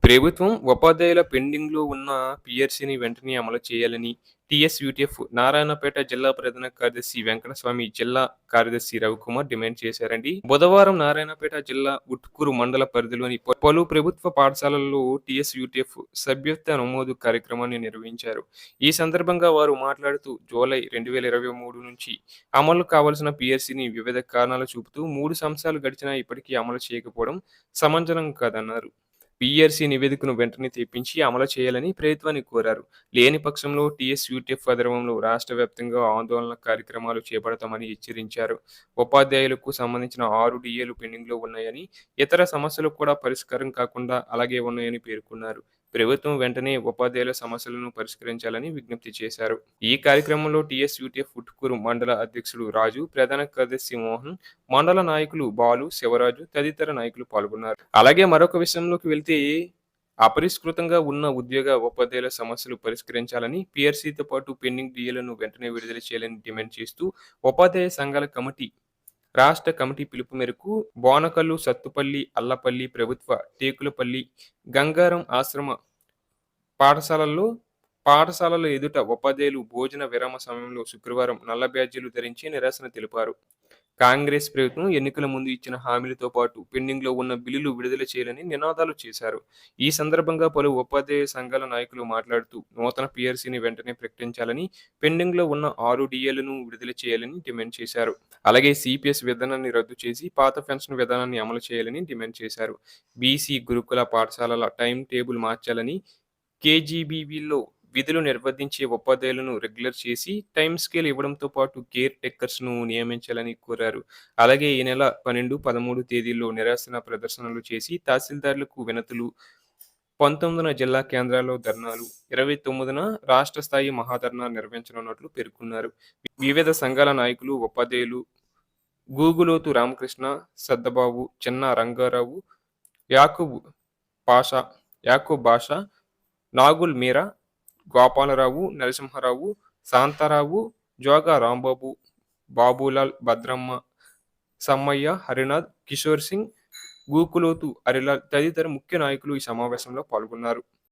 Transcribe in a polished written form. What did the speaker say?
ప్రభుత్వం ఉపాధ్యాయుల పెండింగ్‌లో ఉన్న పీఆర్సీని వెంటనే అమలు చేయాలని టీఎస్‌యూటీఎఫ్ నారాయణపేట జిల్లా ప్రధాన కార్యదర్శి వెంకటస్వామి, జిల్లా కార్యదర్శి రవికుమార్ డిమాండ్ చేశారండి. బుధవారం నారాయణపేట జిల్లా ఉట్కూరు మండల పరిధిలోని పలు ప్రభుత్వ పాఠశాలల్లో టీఎస్‌యూటీఎఫ్ సభ్యత్వ నమోదు కార్యక్రమాన్ని నిర్వహించారు. ఈ సందర్భంగా వారు మాట్లాడుతూ జూలై 2023 నుంచి అమలు కావాల్సిన పీఆర్సీని వివిధ కారణాలు చూపుతూ 3 సంవత్సరాలు గడిచినా ఇప్పటికీ అమలు చేయకపోవడం సమంజసం కాదన్నారు. పీఆర్సీ నివేదికను వెంటనే తెప్పించి అమలు చేయాలని ప్రభుత్వాన్ని కోరారు. లేని పక్షంలో టీఎస్‌యూటీఎఫ్ ఆధ్వర్యంలో రాష్ట్ర వ్యాప్తంగా ఆందోళన కార్యక్రమాలు చేపడతామని హెచ్చరించారు. ఉపాధ్యాయులకు సంబంధించిన 6 డీఏలు పెండింగ్‌లో ఉన్నాయని, ఇతర సమస్యలు కూడా పరిష్కారం కాకుండా అలాగే ఉన్నాయని పేర్కొన్నారు. ప్రభుత్వం వెంటనే ఉపాధ్యాయుల సమస్యలను పరిష్కరించాలని విజ్ఞప్తి చేశారు. ఈ కార్యక్రమంలో టీఎస్‌యూటీఎఫ్ ఉట్కూరు మండల అధ్యక్షుడు రాజు, ప్రధాన కార్యదర్శి మోహన్, మండల నాయకులు బాలు, శివరాజు తదితర నాయకులు పాల్గొన్నారు. అలాగే మరొక విషయంలోకి వెళ్తే అపరిష్కృతంగా ఉన్న ఉద్యోగ ఉపాధ్యాయుల సమస్యలు పరిష్కరించాలని, పీఆర్సీతో పాటు పెండింగ్ డీఏలను వెంటనే విడుదల చేయాలని డిమాండ్ చేస్తూ ఉపాధ్యాయ సంఘాల రాష్ట్ర కమిటీ పిలుపు మేరకు బోనకల్లు, సత్తుపల్లి, అల్లపల్లి ప్రభుత్వ టేకులపల్లి, గంగారం ఆశ్రమ పాఠశాలల్లో పాఠశాలల ఎదుట ఉపాధ్యాయులు భోజన విరామ సమయంలో శుక్రవారం నల్ల బ్యాడ్జీలు ధరించి నిరసన తెలిపారు. కాంగ్రెస్ ప్రభుత్వం ఎన్నికల ముందు ఇచ్చిన హామీలతో పాటు పెండింగ్‌లో ఉన్న బిల్లులు విడుదల చేయాలని నినాదాలు చేశారు. ఈ సందర్భంగా పలు ఉపాధ్యాయ సంఘాల నాయకులు మాట్లాడుతూ నూతన పీఆర్సీని వెంటనే ప్రకటించాలని, పెండింగ్‌లో ఉన్న 6 డీఏలను విడుదల చేయాలని డిమాండ్ చేశారు. అలాగే సిపిఎస్ విధానాన్ని రద్దు చేసి పాత పెన్షన్ విధానాన్ని అమలు చేయాలని డిమాండ్ చేశారు. బీసీ గురుకుల పాఠశాలల టైం టేబుల్ మార్చాలని, కేజీబీవీలో విధులు నిర్వర్తించే ఉపాధ్యాయులను రెగ్యులర్ చేసి టైమ్ స్కేల్ ఇవ్వడంతో పాటు కేర్ టేకర్స్‌ను నియమించాలని కోరారు. అలాగే ఈ నెల 12, 13 తేదీల్లో నిరసన ప్రదర్శనలు చేసి తహసీల్దార్లకు వినతులు, 19న జిల్లా కేంద్రాల్లో ధర్నాలు, 29న రాష్ట్ర స్థాయి మహాధర్నా నిర్వహించనున్నట్లు పేర్కొన్నారు. వివిధ సంఘాల నాయకులు, ఉపాధ్యాయులు గూగులోతు రామకృష్ణ, సద్దబాబు, చిన్న రంగారావు, యాకూబ్ యాకూబ్ బాషా, నాగుల్ మీరా, గోపాలరావు, నరసింహారావు, శాంతారావు, జోగా రాంబాబు, బాబులాల్, భద్రమ్మ, సమ్మయ్య, హరినాథ్, కిషోర్ సింగ్, గూకులోతు హరిలాల్ తదితర ముఖ్య నాయకులు ఈ సమావేశంలో పాల్గొన్నారు.